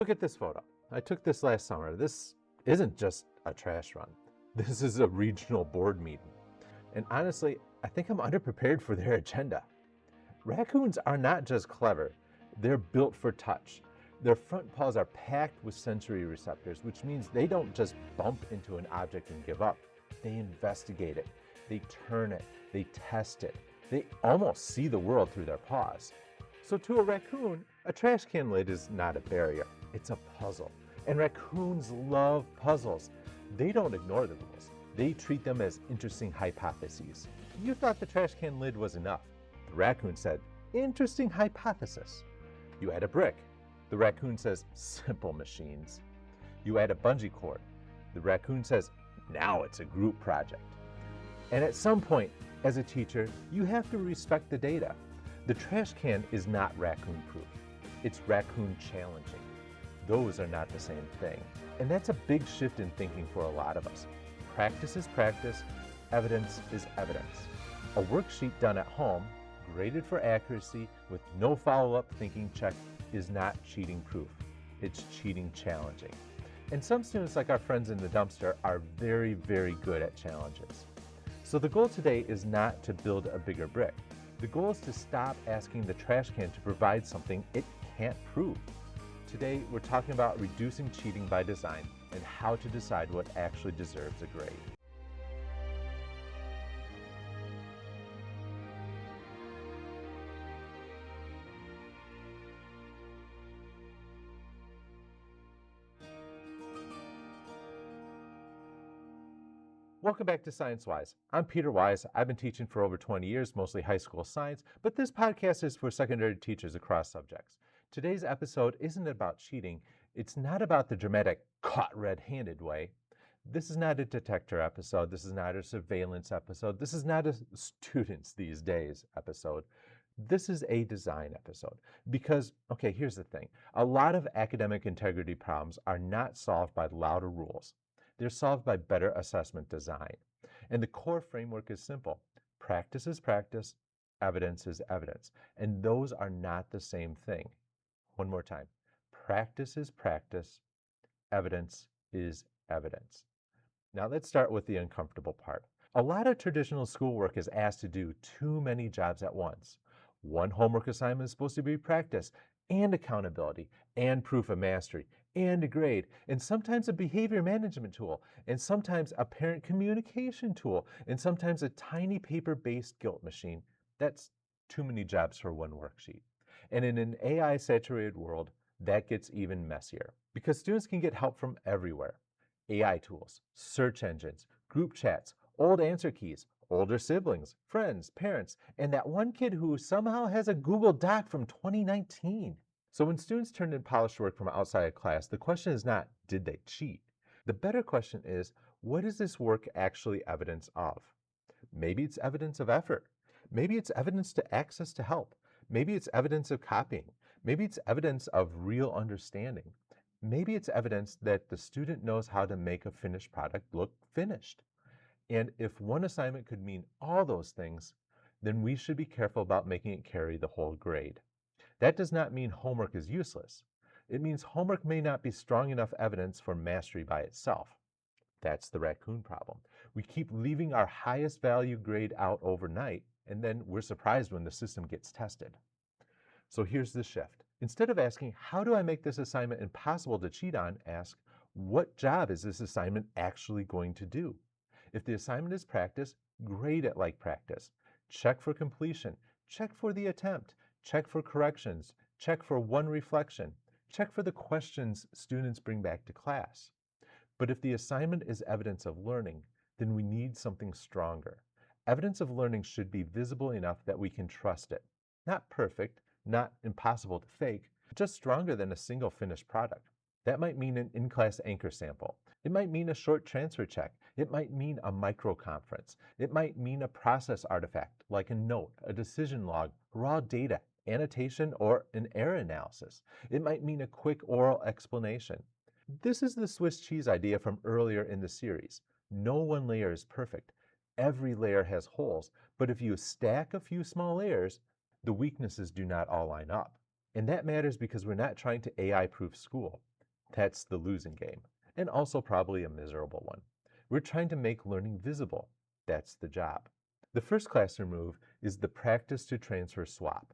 Look at this photo. I took this last summer. This isn't just a trash run. This is a regional board meeting. And honestly, I think I'm underprepared for their agenda. Raccoons are not just clever, they're built for touch. Their front paws are packed with sensory receptors, which means they don't just bump into an object and give up. They investigate it, they turn it, they test it. They almost see the world through their paws. So to a raccoon, a trash can lid is not a barrier, it's a puzzle. And raccoons love puzzles. They don't ignore the rules. They treat them as interesting hypotheses. You thought the trash can lid was enough. The raccoon said, interesting hypothesis. You add a brick. The raccoon says, simple machines. You add a bungee cord. The raccoon says, now it's a group project. And at some point, as a teacher, you have to respect the data. The trash can is not raccoon-proof. It's raccoon challenging. Those are not the same thing. And that's a big shift in thinking for a lot of us. Practice is practice, evidence is evidence. A worksheet done at home, graded for accuracy with no follow-up thinking check, is not cheating proof. It's cheating challenging. And some students, like our friends in the dumpster, are very, very good at challenges. So the goal today is not to build a bigger brick. The goal is to stop asking the trash can to provide something it can't prove. Today, we're talking about reducing cheating by design and how to decide what actually deserves a grade. Welcome back to Science Weise. I'm Peter Wise. I've been teaching for over 20 years, mostly high school science, but this podcast is for secondary teachers across subjects. Today's episode isn't about cheating. It's not about the dramatic caught red-handed way. This is not a detector episode. This is not a surveillance episode. This is not a students these days episode. This is a design episode because, okay, here's the thing. A lot of academic integrity problems are not solved by louder rules. They're solved by better assessment design. And the core framework is simple. Practice is practice, evidence is evidence. And those are not the same thing. One more time. Practice is practice, evidence is evidence. Now let's start with the uncomfortable part. A lot of traditional schoolwork is asked to do too many jobs at once. One homework assignment is supposed to be practice and accountability and proof of mastery and a grade, and sometimes a behavior management tool, and sometimes a parent communication tool, and sometimes a tiny paper-based guilt machine. That's too many jobs for one worksheet. And in an AI-saturated world, that gets even messier because students can get help from everywhere. AI tools, search engines, group chats, old answer keys, older siblings, friends, parents, and that one kid who somehow has a Google Doc from 2019. So when students turn in polished work from outside of class, the question is not, did they cheat? The better question is, what is this work actually evidence of? Maybe it's evidence of effort. Maybe it's evidence to access to help. Maybe it's evidence of copying. Maybe it's evidence of real understanding. Maybe it's evidence that the student knows how to make a finished product look finished. And if one assignment could mean all those things, then we should be careful about making it carry the whole grade. That does not mean homework is useless. It means homework may not be strong enough evidence for mastery by itself. That's the raccoon problem. We keep leaving our highest value grade out overnight, and then we're surprised when the system gets tested. So here's the shift. Instead of asking, how do I make this assignment impossible to cheat on, ask, what job is this assignment actually going to do? If the assignment is practice, grade it like practice. Check for completion. Check for the attempt. Check for corrections. Check for one reflection. Check for the questions students bring back to class. But if the assignment is evidence of learning, then we need something stronger. Evidence of learning should be visible enough that we can trust it. Not perfect, not impossible to fake, just stronger than a single finished product. That might mean an in-class anchor sample. It might mean a short transfer check. It might mean a micro-conference. It might mean a process artifact, like a note, a decision log, raw data, annotation, or an error analysis. It might mean a quick oral explanation. This is the Swiss cheese idea from earlier in the series. No one layer is perfect. Every layer has holes, but if you stack a few small layers, the weaknesses do not all line up. And that matters because we're not trying to AI-proof school. That's the losing game, and also probably a miserable one. We're trying to make learning visible. That's the job. The first classroom move is the practice to transfer swap.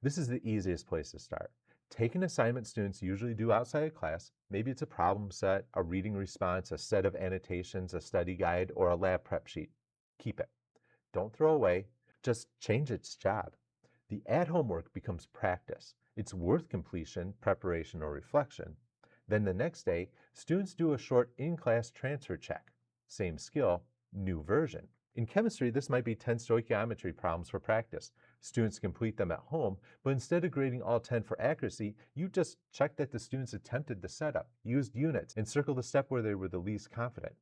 This is the easiest place to start. Take an assignment students usually do outside of class. Maybe it's a problem set, a reading response, a set of annotations, a study guide, or a lab prep sheet. Keep it. Don't throw away. Just change its job. The at-home work becomes practice. It's worth completion, preparation, or reflection. Then the next day, students do a short in-class transfer check. Same skill, new version. In chemistry, this might be 10 stoichiometry problems for practice. Students complete them at home, but instead of grading all 10 for accuracy, you just check that the students attempted the setup, used units, and circle the step where they were the least confident.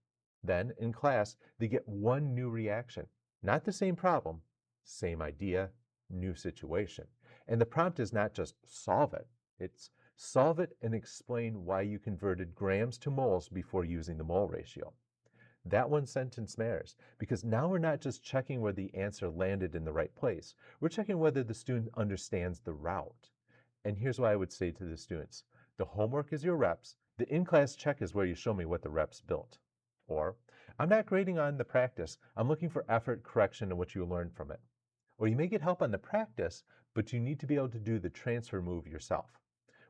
Then, in class, they get one new reaction. Not the same problem, same idea, new situation. And the prompt is not just solve it, it's solve it and explain why you converted grams to moles before using the mole ratio. That one sentence matters because now we're not just checking whether the answer landed in the right place, we're checking whether the student understands the route. And here's what I would say to the students. The homework is your reps, the in-class check is where you show me what the reps built. Or, I'm not grading on the practice, I'm looking for effort, correction, and what you learned from it. Or you may get help on the practice, but you need to be able to do the transfer move yourself.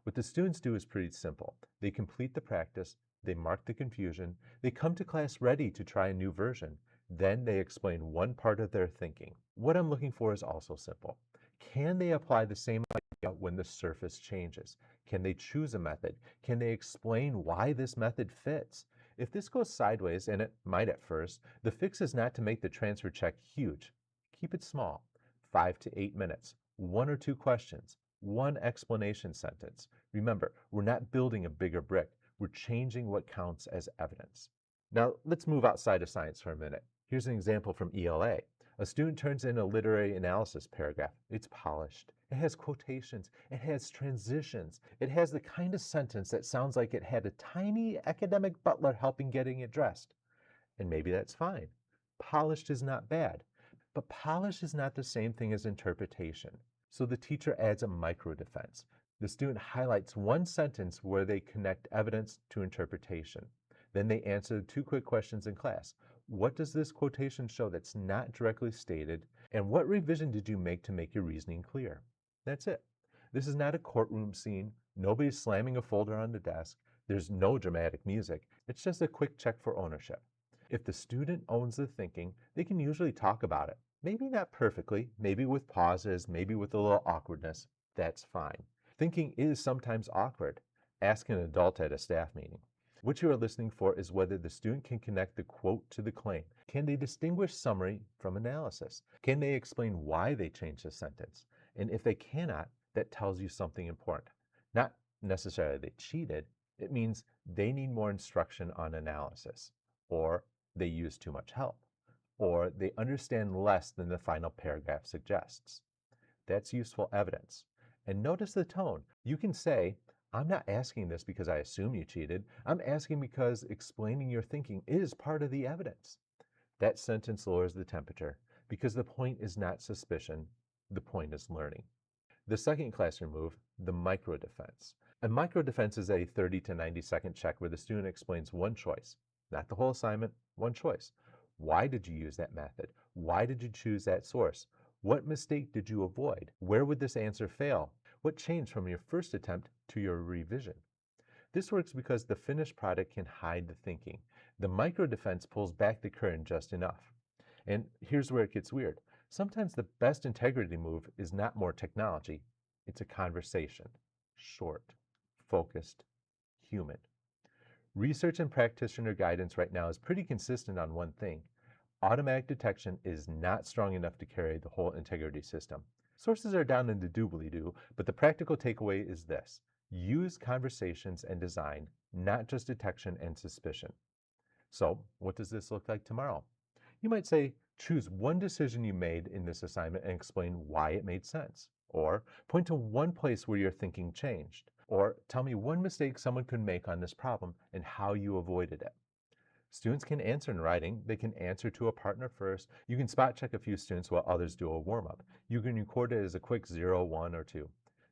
What the students do is pretty simple. They complete the practice, they mark the confusion, they come to class ready to try a new version, then they explain one part of their thinking. What I'm looking for is also simple. Can they apply the same idea when the surface changes? Can they choose a method? Can they explain why this method fits? If this goes sideways, and it might at first, the fix is not to make the transfer check huge. Keep it small, 5 to 8 minutes, 1 or 2 questions, one explanation sentence. Remember, we're not building a bigger brick. We're changing what counts as evidence. Now, let's move outside of science for a minute. Here's an example from ELA. A student turns in a literary analysis paragraph. It's polished. It has quotations. It has transitions. It has the kind of sentence that sounds like it had a tiny academic butler helping getting it dressed. And maybe that's fine. Polished is not bad. But polish is not the same thing as interpretation. So the teacher adds a micro defense. The student highlights one sentence where they connect evidence to interpretation. Then they answer 2 quick questions in class. What does this quotation show that's not directly stated? And what revision did you make to make your reasoning clear? That's it. This is not a courtroom scene. Nobody's slamming a folder on the desk. There's no dramatic music. It's just a quick check for ownership. If the student owns the thinking, they can usually talk about it. Maybe not perfectly, maybe with pauses, maybe with a little awkwardness. That's fine. Thinking is sometimes awkward. Ask an adult at a staff meeting. What you are listening for is whether the student can connect the quote to the claim. Can they distinguish summary from analysis? Can they explain why they changed the sentence? And if they cannot, that tells you something important. Not necessarily they cheated, it means they need more instruction on analysis, or they use too much help, or they understand less than the final paragraph suggests. That's useful evidence. And notice the tone. You can say, I'm not asking this because I assume you cheated. I'm asking because explaining your thinking is part of the evidence. That sentence lowers the temperature because the point is not suspicion, the point is learning. The second classroom move, the micro defense. A micro defense is a 30 to 90-second check where the student explains one choice, not the whole assignment, one choice. Why did you use that method? Why did you choose that source? What mistake did you avoid? Where would this answer fail? What changed from your first attempt to your revision? This works because the finished product can hide the thinking. The micro defense pulls back the curtain just enough. And here's where it gets weird. Sometimes the best integrity move is not more technology, it's a conversation. Short, focused, human. Research and practitioner guidance right now is pretty consistent on one thing. Automatic detection is not strong enough to carry the whole integrity system. Sources are down in the doobly-doo, but the practical takeaway is this. Use conversations and design, not just detection and suspicion. So, what does this look like tomorrow? You might say, choose one decision you made in this assignment and explain why it made sense. Or point to one place where your thinking changed. Or tell me one mistake someone could make on this problem and how you avoided it. Students can answer in writing. They can answer to a partner first. You can spot check a few students while others do a warm-up. You can record it as a quick 0, 1, or 2.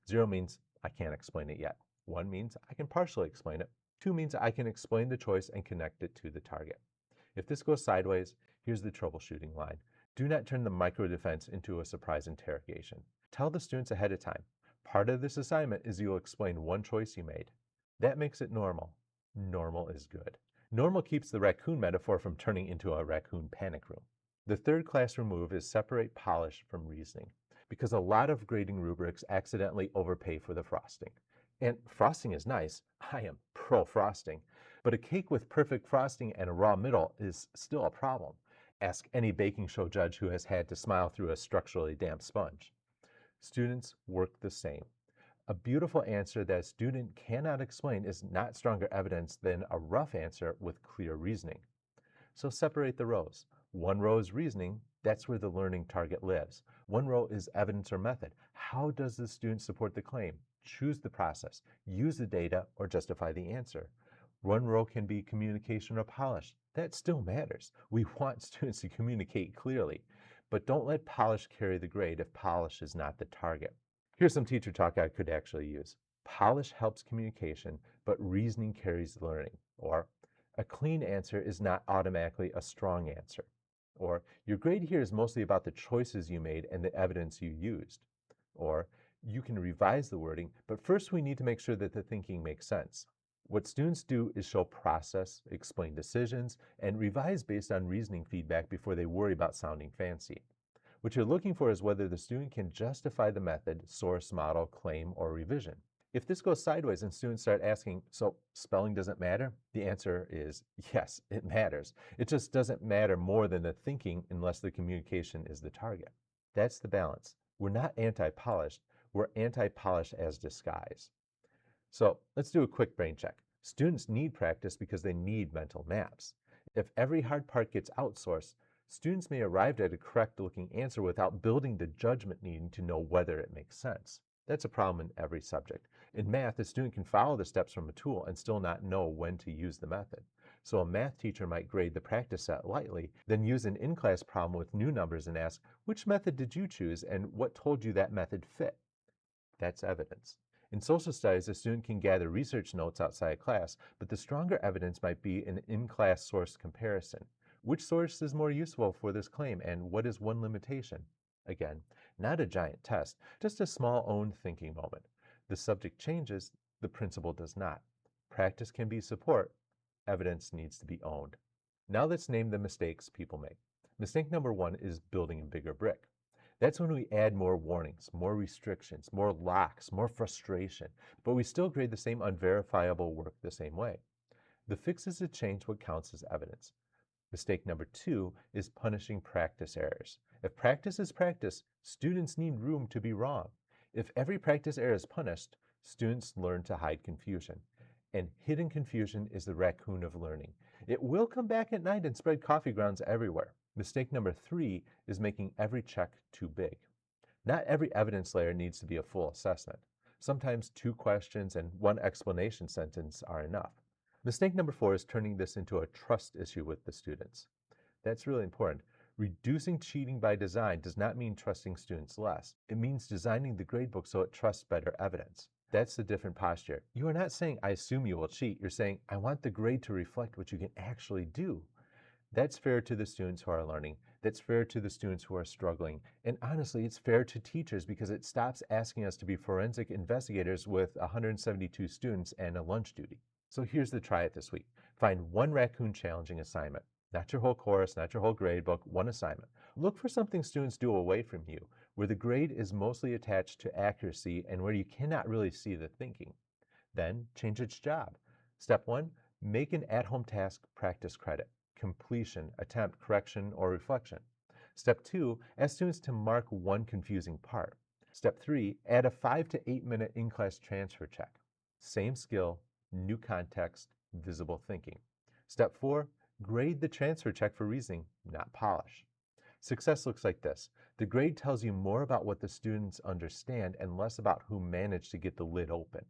0 means I can't explain it yet. 1 means I can partially explain it. 2 means I can explain the choice and connect it to the target. If this goes sideways, here's the troubleshooting line. Do not turn the micro defense into a surprise interrogation. Tell the students ahead of time. Part of this assignment is you'll explain one choice you made. That makes it normal. Normal is good. Normal keeps the raccoon metaphor from turning into a raccoon panic room. The third classroom move is separate polish from reasoning, because a lot of grading rubrics accidentally overpay for the frosting. And frosting is nice. I am pro frosting. But a cake with perfect frosting and a raw middle is still a problem. Ask any baking show judge who has had to smile through a structurally damp sponge. Students work the same. A beautiful answer that a student cannot explain is not stronger evidence than a rough answer with clear reasoning. So separate the rows. One row is reasoning. That's where the learning target lives. One row is evidence or method. How does the student support the claim? Choose the process, use the data, or justify the answer. One row can be communication or polish. That still matters. We want students to communicate clearly, but don't let polish carry the grade if polish is not the target. Here's some teacher talk I could actually use. Polish helps communication, but reasoning carries learning. Or, a clean answer is not automatically a strong answer. Or, your grade here is mostly about the choices you made and the evidence you used. Or, you can revise the wording, but first we need to make sure that the thinking makes sense. What students do is show process, explain decisions, and revise based on reasoning feedback before they worry about sounding fancy. What you're looking for is whether the student can justify the method, source, model, claim, or revision. If this goes sideways and students start asking, so spelling doesn't matter? The answer is yes, it matters. It just doesn't matter more than the thinking unless the communication is the target. That's the balance. We're not anti-polished, we're anti-polish as disguise. So let's do a quick brain check. Students need practice because they need mental maps. If every hard part gets outsourced, students may arrive at a correct-looking answer without building the judgment needed to know whether it makes sense. That's a problem in every subject. In math, a student can follow the steps from a tool and still not know when to use the method. So a math teacher might grade the practice set lightly, then use an in-class problem with new numbers and ask, which method did you choose and what told you that method fit? That's evidence. In social studies, a student can gather research notes outside class, but the stronger evidence might be an in-class source comparison. Which source is more useful for this claim, and what is one limitation? Again, not a giant test, just a small own thinking moment. The subject changes, the principle does not. Practice can be support, evidence needs to be owned. Now let's name the mistakes people make. Mistake number 1 is building a bigger brick. That's when we add more warnings, more restrictions, more locks, more frustration, but we still grade the same unverifiable work the same way. The fix is to change what counts as evidence. Mistake number 2 is punishing practice errors. If practice is practice, students need room to be wrong. If every practice error is punished, students learn to hide confusion. And hidden confusion is the raccoon of learning. It will come back at night and spread coffee grounds everywhere. Mistake number 3 is making every check too big. Not every evidence layer needs to be a full assessment. Sometimes 2 questions and 1 explanation sentence are enough. Mistake number 4 is turning this into a trust issue with the students. That's really important. Reducing cheating by design does not mean trusting students less. It means designing the gradebook so it trusts better evidence. That's the different posture. You are not saying, I assume you will cheat. You're saying, I want the grade to reflect what you can actually do. That's fair to the students who are learning. That's fair to the students who are struggling. And honestly, it's fair to teachers because it stops asking us to be forensic investigators with 172 students and a lunch duty. So here's the try it this week. Find one raccoon challenging assignment. Not your whole course, not your whole grade book, one assignment. Look for something students do away from you, where the grade is mostly attached to accuracy and where you cannot really see the thinking. Then change its job. Step 1, make an at-home task practice credit. Completion, attempt, correction, or reflection. Step 2, ask students to mark one confusing part. Step 3, add a 5 to 8 minute in-class transfer check. Same skill, new context, visible thinking. Step 4, grade the transfer check for reasoning, not polish. Success looks like this. The grade tells you more about what the students understand and less about who managed to get the lid open.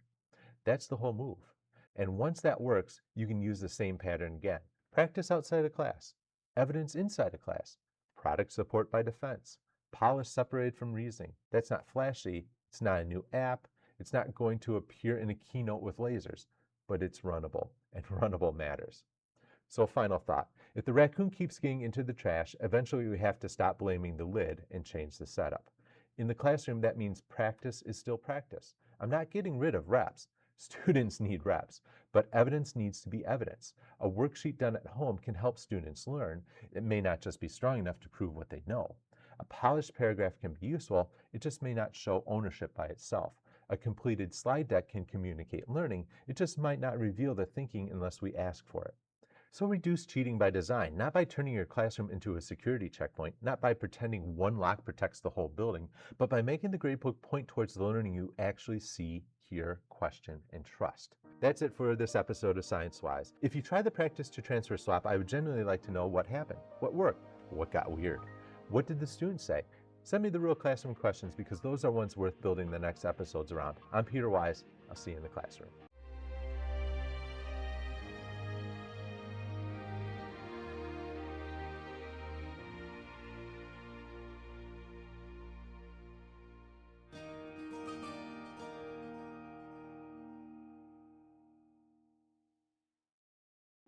That's the whole move. And once that works, you can use the same pattern again. Practice outside of class, evidence inside of class, product support by defense, polish separated from reasoning. That's not flashy, it's not a new app, it's not going to appear in a keynote with lasers, but it's runnable, and runnable matters. So final thought, if the raccoon keeps getting into the trash, eventually we have to stop blaming the lid and change the setup. In the classroom, that means practice is still practice. I'm not getting rid of reps. Students need reps, but evidence needs to be evidence. A worksheet done at home can help students learn. It may not just be strong enough to prove what they know. A polished paragraph can be useful, it just may not show ownership by itself. A completed slide deck can communicate learning, it just might not reveal the thinking unless we ask for it. So reduce cheating by design, not by turning your classroom into a security checkpoint, not by pretending one lock protects the whole building, but by making the gradebook point towards the learning you actually see, hear, question, and trust. That's it for this episode of Science Wise. If you try the practice to transfer swap, I would genuinely like to know what happened, what worked, what got weird. What did the students say? Send me the real classroom questions because those are ones worth building the next episodes around. I'm Peter Wise. I'll see you in the classroom.